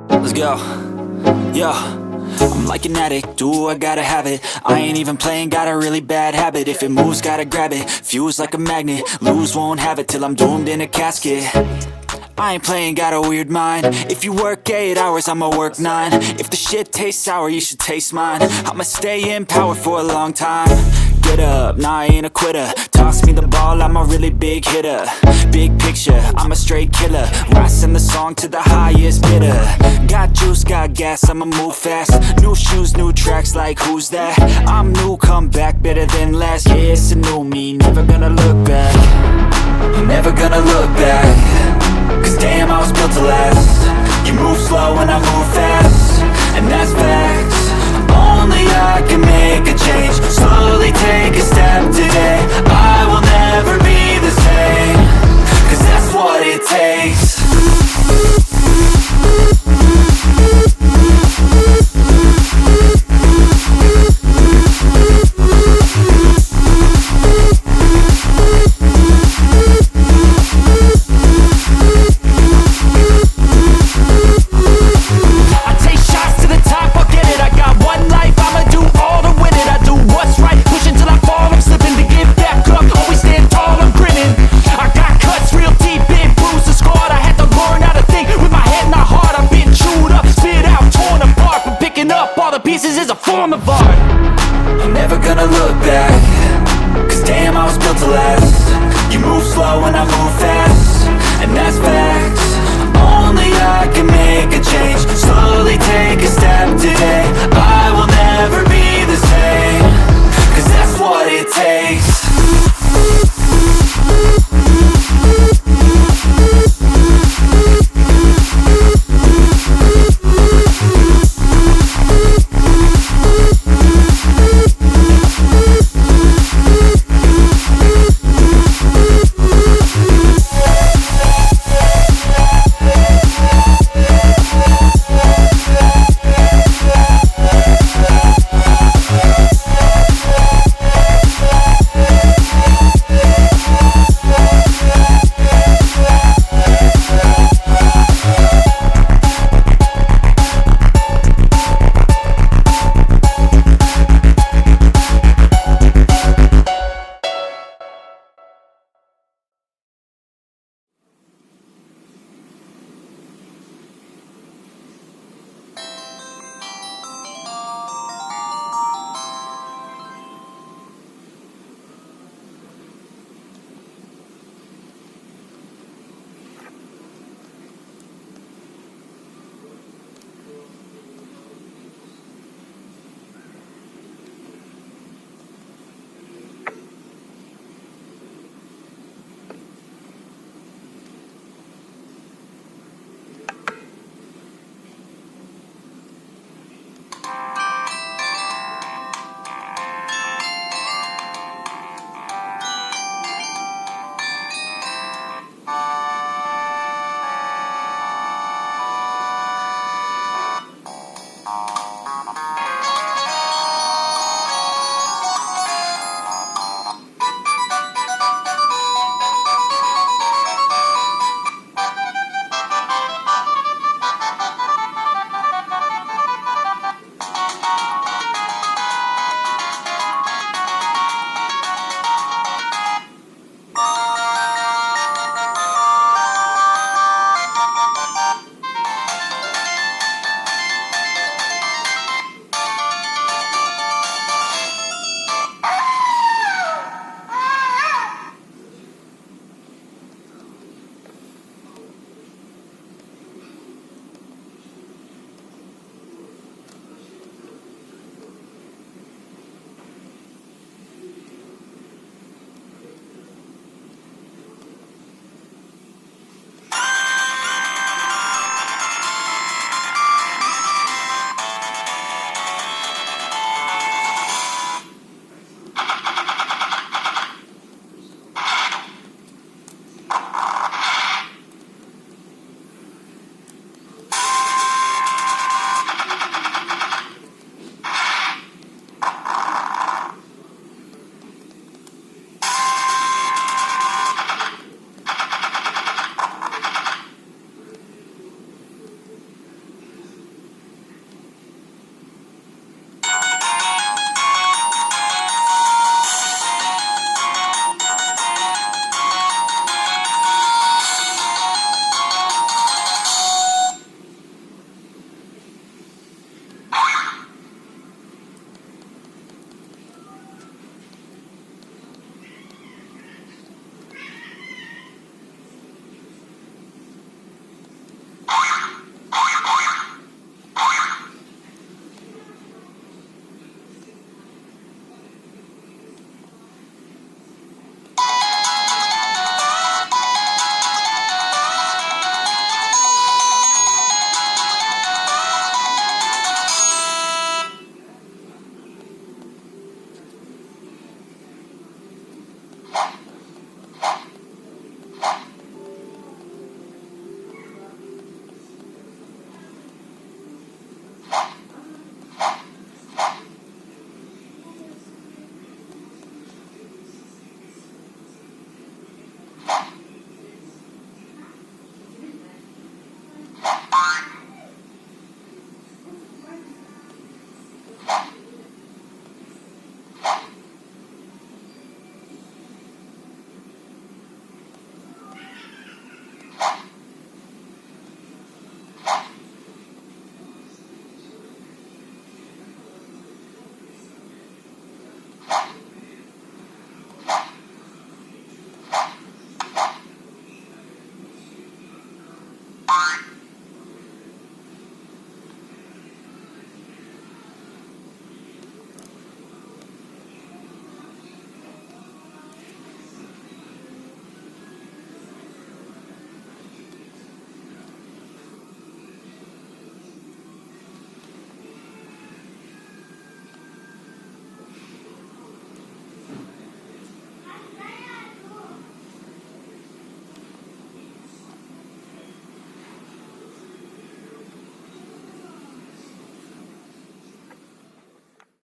Let's go. Yo, I'm like an addict, do I gotta have it. I ain't even playing, got a really bad habit. If it moves, gotta grab it, fuse like a magnet. Lose, won't have it till I'm doomed in a casket. I ain't playing, got a weird mind. If you work 8 hours, I'ma work 9. If the shit tastes sour, you should taste mine. I'ma stay in power for a long time. Get up, nah, I ain't a quitter. Toss me the ball, I'm a really big hitter. Big picture, I'm a straight killer. Rising the song to the highest bidder. Got juice, got gas, I'ma move fast. New shoes, new tracks, like who's that? I'm new, come back, better than last. Yeah, it's a new me, never gonna